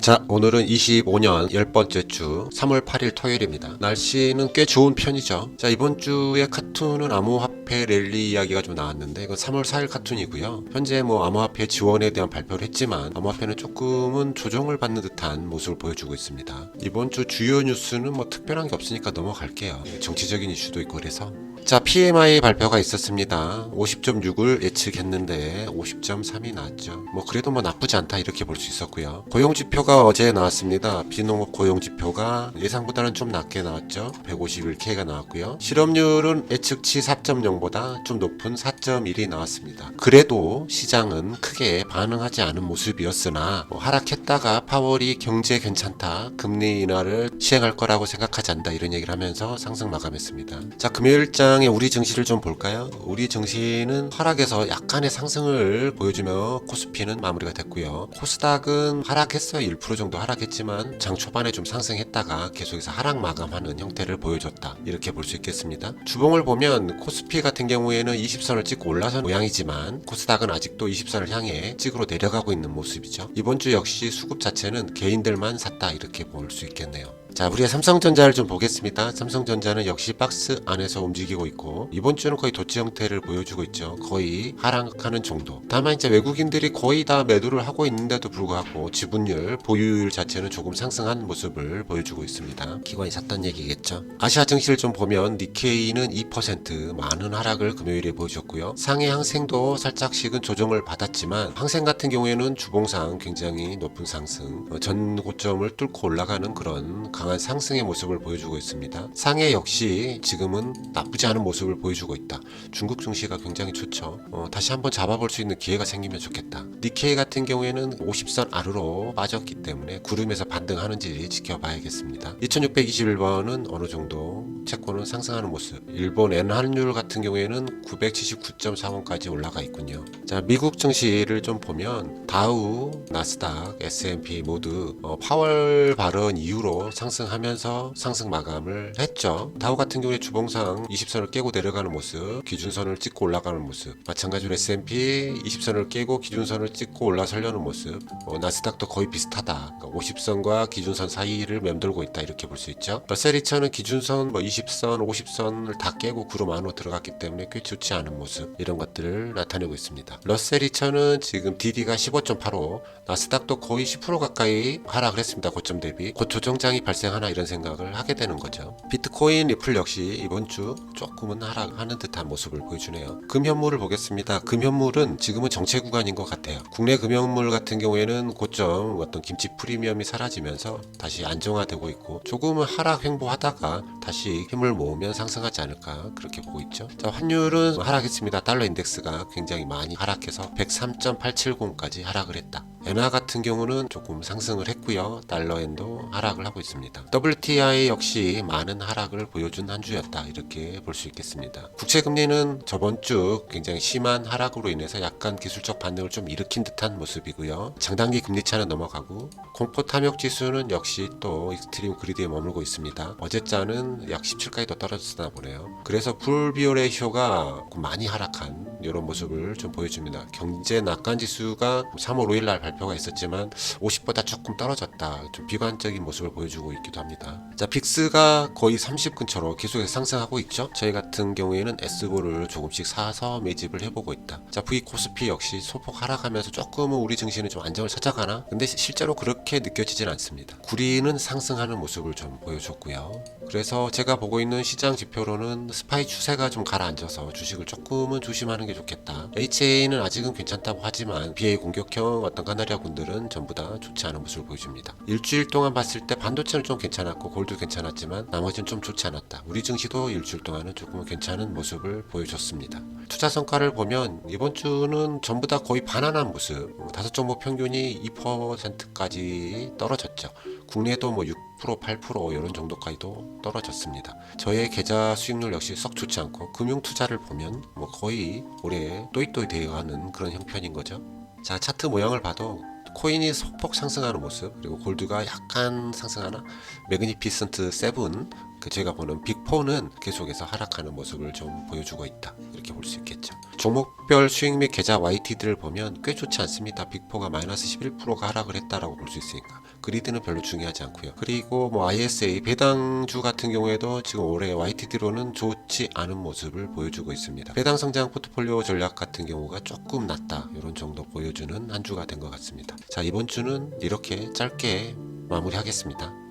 자, 오늘은 25년 10번째 주 3월 8일 토요일입니다. 날씨는 꽤 좋은 편이죠. 자, 이번 주에 카툰은 암호화폐 랠리 이야기가 좀 나왔는데 이건 3월 4일 카툰이고요. 현재 암호화폐 지원에 대한 발표를 했지만 암호화폐는 조금은 조정을 받는 듯한 모습을 보여주고 있습니다. 이번 주 주요 뉴스는 특별한 게 없으니까 넘어갈게요. 정치적인 이슈도 있고 그래서. 자, PMI 발표가 있었습니다. 50.6을 예측했는데 50.3이 나왔죠. 그래도 나쁘지 않다 이렇게 볼 수 있었고요. 고용지표가 어제 나왔습니다. 비농업 고용지표가 예상보다는 좀 낮게 나왔죠. 151K가 나왔고요. 실업률은 예측치 4.0보다 좀 높은 4.1이 나왔습니다. 그래도 시장은 크게 반응하지 않은 모습이었으나 하락했다가 파월이 경제 괜찮다, 금리 인하를 시행할 거라고 생각하지 않는다 이런 얘기를 하면서 상승 마감했습니다. 자, 금요일장 우리 증시를 좀 볼까요? 우리 증시는 하락에서 약간의 상승을 보여주며 코스피는 마무리가 됐고요. 코스닥은 하락했어요. 1% 정도 하락했지만 장 초반에 좀 상승했다가 계속해서 하락 마감하는 형태를 보여줬다. 이렇게 볼 수 있겠습니다. 주봉을 보면 코스피 같은 경우에는 20선을 찍고 올라선 모양이지만 코스닥은 아직도 20선을 향해 찍으로 내려가고 있는 모습이죠. 이번 주 역시 수급 자체는 개인들만 샀다 이렇게 볼 수 있겠네요. 자, 우리가 삼성전자를 좀 보겠습니다. 삼성전자는 역시 박스 안에서 움직이고 있고 이번 주는 거의 도치 형태를 보여주고 있죠. 거의 하락하는 정도. 다만 이제 외국인들이 거의 다 매도를 하고 있는데도 불구하고 지분율, 보유율 자체는 조금 상승한 모습을 보여주고 있습니다. 기관이 샀다는 얘기겠죠. 아시아 증시를 좀 보면 니케이는 2% 많은 하락을 금요일에 보여줬고요. 상해 항생도 살짝씩은 조정을 받았지만 항생 같은 경우에는 주봉상 굉장히 높은 상승, 전 고점을 뚫고 올라가는 그런 강한 상승의 모습을 보여주고 있습니다. 상해 역시 지금은 나쁘지 않은 모습을 보여주고 있다. 중국 증시가 굉장히 좋죠. 다시 한번 잡아볼 수 있는 기회가 생기면 좋겠다. 니케이 같은 경우에는 50선 아래로 빠졌기 때문에 구름에서 반등하는지 지켜봐야겠습니다. 2621번은 어느 정도 채권은 상승하는 모습. 일본 엔한율 같은 경우에는 979.4원까지 올라가 있군요. 자, 미국 증시를 좀 보면 다우, 나스닥, S&P 모두 파월 발언 이후로 상승하면서 상승 마감을 했죠. 다우 같은 경우에 주봉상 20선을 깨고 내려가는 모습, 기준선을 찍고 올라가는 모습. 마찬가지로 S&P 20선을 깨고 기준선을 찍고 올라서려는 모습. 나스닥도 거의 비슷하다. 그러니까 50선과 기준선 사이를 맴돌고 있다 이렇게 볼 수 있죠. 러셀 2000은 기준선 20선, 50선을 다 깨고 구름 안으로 들어갔기 때문에 꽤 좋지 않은 모습 이런 것들을 나타내고 있습니다. 러셀 2000은 지금 DD가 15.85, 나스닥도 거의 10% 가까이 하락을 했습니다. 고점 대비. 곧 조정장이 발생하나 이런 생각을 하게 되는 거죠. 비트코인, 리플 역시 이번 주 조금은 하락하는 듯한 모습을 보여주네요. 금현물을 보겠습니다. 금현물은 지금은 정체 구간인 것 같아요. 국내 금현물 같은 경우에는 고점 어떤 김치 프리미엄이 사라지면서 다시 안정화되고 있고 조금은 하락 횡보하다가 다시 힘을 모으면 상승하지 않을까 그렇게 보고 있죠. 자, 환율은 하락했습니다. 달러 인덱스가 굉장히 많이 하락해서 103.870까지 하락을 했다. 엔화 같은 경우는 조금 상승을 했고요. 달러엔도 하락을 하고 있습니다. WTI 역시 많은 하락을 보여준 한 주였다 이렇게 볼 수 있겠습니다. 국채금리는 저번 주 굉장히 심한 하락으로 인해서 약간 기술적 반등을 좀 일으킨 듯한 모습이고요. 장단기 금리차는 넘어가고 공포 탐욕 지수는 역시 또 익스트림 그리드에 머물고 있습니다. 어제자는 약 17까지 더 떨어졌나 보네요. 그래서 불비오레이쇼가 많이 하락한 이런 모습을 좀 보여줍니다. 경제 낙관 지수가 3월 5일 날 발표가 있었지만 50보다 조금 떨어졌다. 좀 비관적인 모습을 보여주고 있기도 합니다. 자, 빅스가 거의 30 근처로 계속해서 상승하고 있죠. 저희 같은 경우에는 S보를 조금씩 사서 매집을 해보고 있다. 자, V 코스피 역시 소폭 하락하면서 조금은 우리 증시는 좀 안정을 찾아가나? 근데 실제로 그렇게 느껴지진 않습니다. 구리는 상승하는 모습을 좀 보여줬고요. 그래서 제가 보고 있는 시장 지표로는 스파이 추세가 좀 가라앉아서 주식을 조금은 조심하는 게 좋겠다. HA는 아직은 괜찮다고 하지만 BA 공격형 어떤 카나리아 군들은 전부 다 좋지 않은 모습을 보여줍니다. 일주일 동안 봤을 때 반도체는 좀 괜찮았고 골도 괜찮았지만 나머지는 좀 좋지 않았다. 우리 증시도 일주일 동안은 조금 괜찮은 모습을 보여줬습니다. 투자 성과를 보면 이번 주는 전부 다 거의 반환한 모습. 5종목 평균이 2%까지 떨어졌죠. 국내도 6%, 8% 이런 정도까지도 떨어졌습니다. 저의 계좌 수익률 역시 썩 좋지 않고 금융 투자를 보면 거의 올해 또이또이 되어가는 그런 형편인 거죠. 자, 차트 모양을 봐도 코인이 소폭 상승하는 모습, 그리고 골드가 약간 상승하나, 매그니피센트 7, 제가 보는 빅4는 계속해서 하락하는 모습을 좀 보여주고 있다 이렇게 볼 수 있겠죠. 종목별 수익 및 계좌 YTD를 보면 꽤 좋지 않습니다. 빅4가 마이너스 11%가 하락을 했다라고 볼 수 있으니까 그리드는 별로 중요하지 않고요. 그리고 뭐 ISA 배당주 같은 경우에도 지금 올해 YTD로는 좋지 않은 모습을 보여주고 있습니다. 배당 성장 포트폴리오 전략 같은 경우가 조금 낮다, 이런 정도 보여주는 한 주가 된 것 같습니다. 자, 이번 주는 이렇게 짧게 마무리하겠습니다.